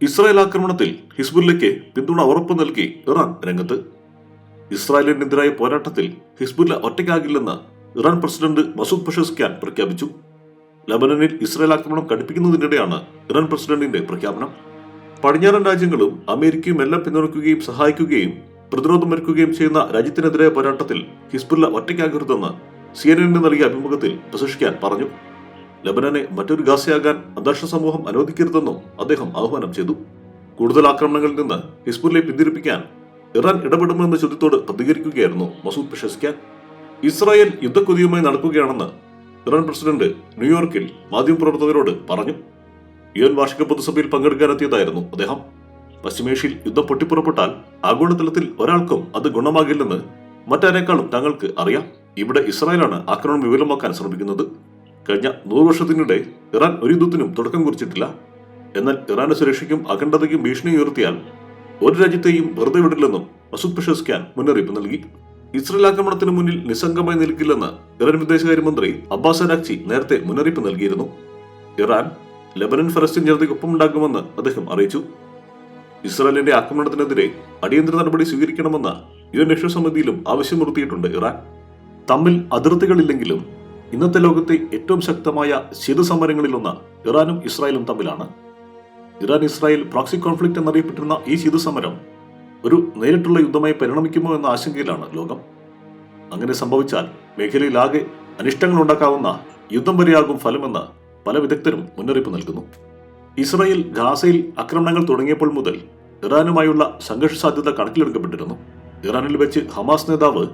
Israel ആക്രമണത്തിൽ ഹിസ്ബുല്ലയ്ക്ക് പിന്തുണ ഉറപ്പു നൽകി ഇറാൻ രംഗത്ത്. ഇസ്രായേലിനെതിരായ പോരാട്ടത്തിൽ Hezbollah ഒറ്റയ്ക്കാകില്ലെന്ന് Iran president Masoud Pezeshkian പ്രഖ്യാപിച്ചു. ലബനനിൽ ഇസ്രായേൽ ആക്രമണം കടുപ്പിക്കുന്നതിനിടെയാണ് ഇറാൻ പ്രസിഡന്റിന്റെ പ്രഖ്യാപനം. പടിഞ്ഞാറൻ രാജ്യങ്ങളും അമേരിക്കയും എല്ലാം പിന്തുണയ്ക്കുകയും സഹായിക്കുകയും പ്രതിരോധമൊരുക്കുകയും ചെയ്യുന്ന രാജ്യത്തിനെതിരായ പോരാട്ടത്തിൽ ഹിസ്ബുല്ല ഒറ്റയ്ക്കാകരുതെന്ന് CNN നൽകിയ അഭിമുഖത്തിൽ പെഷസ്ക്യാൻ പറഞ്ഞു. ലബനനെ മറ്റൊരു ഗാസയാകാൻ അന്താരാഷ്ട്ര സമൂഹം അനുവദിക്കരുതെന്നും അദ്ദേഹം ആഹ്വാനം ചെയ്തു. കൂടുതൽ ആക്രമണങ്ങളിൽ നിന്ന് ഹിസ്ബുല്ലയെ പിന്തിരിപ്പിക്കാൻ ഇറാൻ ഇടപെടുമെന്ന ചോദ്യത്തോട് പ്രതികരിക്കുകയായിരുന്നു മസൂദ് പെഷസ്ക്യാൻ. ഇസ്രായേൽ യുദ്ധക്കൊതിയുമായി നടക്കുകയാണെന്ന് ഇറാൻ പ്രസിഡന്റ് ന്യൂയോർക്കിൽ മാധ്യമപ്രവർത്തകരോട് പറഞ്ഞു. UN വാർഷിക പൊതുസഭയിൽ പങ്കെടുക്കാനെത്തിയതായിരുന്നു അദ്ദേഹം. പശ്ചിമേഷ്യയിൽ യുദ്ധം പൊട്ടിപ്പുറപ്പെട്ടാൽ ആഗോളതലത്തിൽ ഒരാൾക്കും അത് ഗുണമാകില്ലെന്ന് മറ്റാരേക്കാളും തങ്ങൾക്ക് അറിയാം. ഇവിടെ ഇസ്രായേലാണ് ആക്രമണം വിപുലമാക്കാൻ ശ്രമിക്കുന്നത്. കഴിഞ്ഞ 100 വർഷത്തിനിടെ ഇറാൻ ഒരു യുദ്ധത്തിനും തുടക്കം കുറിച്ചിട്ടില്ല. എന്നാൽ ഇറാന്റെ സുരക്ഷയ്ക്കും അഖണ്ഡതയ്ക്കും ഭീഷണി ഉയർത്തിയാൽ ഒരു രാജ്യത്തെയും വെറുതെ വിടില്ലെന്നും മസൂദ് പെഷസ്ക്യാൻ മുന്നറിയിപ്പ് നൽകി. ഇസ്രായേൽ ആക്രമണത്തിന് മുന്നിൽ നിസ്സംഗമായി നിൽക്കില്ലെന്ന് ഇറാൻ വിദേശകാര്യമന്ത്രി അബ്ബാസ് അരാക്ചി നേരത്തെ മുന്നറിയിപ്പ് നൽകിയിരുന്നു. ഇറാൻ ലബനൻ ഫലസ്തീൻ ജനതയ്ക്കൊപ്പമുണ്ടാകുമെന്ന് അദ്ദേഹം അറിയിച്ചു. ഇസ്രായേലിന്റെ ആക്രമണത്തിനെതിരെ അടിയന്തര നടപടി സ്വീകരിക്കണമെന്ന് UN രക്ഷാസമിതിയിലും ആവശ്യമുയർത്തിയിട്ടുണ്ട് ഇറാൻ. തമ്മിൽ അതിർത്തികളില്ലെങ്കിലും ഇന്നത്തെ ലോകത്തെ ഏറ്റവും ശക്തമായ ശീതസമരങ്ങളിലൊന്ന് ഇറാനും ഇസ്രായേലും തമ്മിലാണ്. ഇറാൻ ഇസ്രായേൽ പ്രോക്സി കോൺഫ്ലിക്റ്റ് എന്നറിയപ്പെട്ടിരുന്ന ഈ ശീതസമരം ഒരു നേരിട്ടുള്ള യുദ്ധമായി പരിണമിക്കുമോ എന്ന ആശങ്കയിലാണ് ലോകം. അങ്ങനെ സംഭവിച്ചാൽ മേഖലയിലാകെ അനിഷ്ടങ്ങൾ ഉണ്ടാക്കാവുന്ന യുദ്ധം വരെയാകും ഫലമെന്ന് പല വിദഗ്ധരും മുന്നറിയിപ്പ് നൽകുന്നു. ഇസ്രായേൽ ഗാസയിൽ ആക്രമണങ്ങൾ തുടങ്ങിയപ്പോൾ മുതൽ ഇറാനുമായുള്ള സംഘർഷ സാധ്യത കണക്കിലെടുക്കപ്പെട്ടിരുന്നു. ഇറാനിൽ വെച്ച് ഹമാസ് നേതാവ്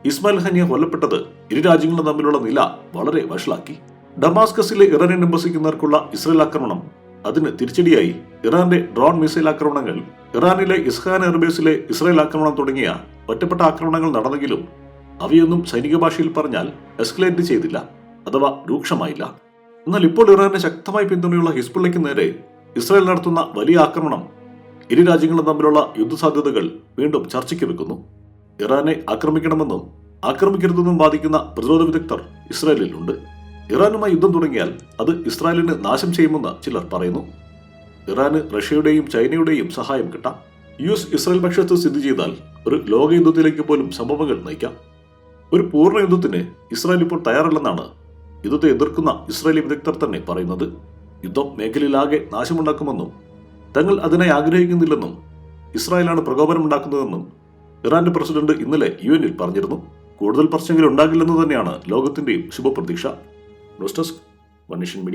ഇസ്മായിൽ ഹനിയ കൊല്ലപ്പെട്ടത് ഇരു രാജ്യങ്ങളും തമ്മിലുള്ള നില വളരെ വഷളാക്കി. ഡമാസ്കസിലെ ഇറാനിയൻ എംബസിക്ക് നേർക്കുള്ള ഇസ്രായേൽ ആക്രമണം, അതിന് തിരിച്ചടിയായി ഇറാന്റെ ഡ്രോൺ മിസൈൽ ആക്രമണങ്ങൾ, ഇറാനിലെ ഇസ്ഹാൻ എയർബേസിലെ ഇസ്രായേൽ ആക്രമണം തുടങ്ങിയ ഒറ്റപ്പെട്ട ആക്രമണങ്ങൾ നടന്നെങ്കിലും അവയൊന്നും സൈനിക ഭാഷയിൽ പറഞ്ഞാൽ എസ്കലേറ്റ് ചെയ്തില്ല, അഥവാ രൂക്ഷമായില്ല. എന്നാൽ ഇപ്പോൾ ഇറാന്റെ ശക്തമായ പിന്തുണയുള്ള ഹിസ്ബുള്ളയ്ക്ക് നേരെ ഇസ്രായേൽ നടത്തുന്ന വലിയ ആക്രമണം ഇരു രാജ്യങ്ങളും തമ്മിലുള്ള യുദ്ധസാധ്യതകൾ വീണ്ടും ചർച്ചയ്ക്ക് വെക്കുന്നു. ഇറാനെ ആക്രമിക്കണമെന്നും ആക്രമിക്കരുതെന്നും വാദിക്കുന്ന പ്രതിരോധ വിദഗ്ധർ ഇസ്രായേലിലുണ്ട്. ഇറാനുമായി യുദ്ധം തുടങ്ങിയാൽ അത് ഇസ്രായേലിന് നാശം ചെയ്യുമെന്ന് ചിലർ പറയുന്നു. ഇറാന് റഷ്യയുടെയും ചൈനയുടെയും സഹായം കിട്ടാം. US ഇസ്രായേൽ പക്ഷത്ത് സ്ഥിതി ചെയ്താൽ ഒരു ലോക യുദ്ധത്തിലേക്ക് പോലും സംഭവങ്ങൾ നയിക്കാം. ഒരു പൂർണ്ണ യുദ്ധത്തിന് ഇസ്രായേൽ ഇപ്പോൾ തയ്യാറല്ലെന്നാണ് യുദ്ധത്തെ എതിർക്കുന്ന ഇസ്രായേലി വിദഗ്ധർ തന്നെ പറയുന്നത്. യുദ്ധം മേഖലയിലാകെ നാശമുണ്ടാക്കുമെന്നും തങ്ങൾ അതിനായി ആഗ്രഹിക്കുന്നില്ലെന്നും ഇസ്രായേലാണ് പ്രകോപനമുണ്ടാക്കുന്നതെന്നും ഇറാന്റെ പ്രസിഡന്റ് ഇന്നലെ UN പറഞ്ഞിരുന്നു. കൂടുതൽ പ്രശ്നങ്ങൾ ഉണ്ടാകില്ലെന്ന് തന്നെയാണ് ലോകത്തിന്റെയും ശുഭപ്രതീക്ഷ. News desk, One Nation media.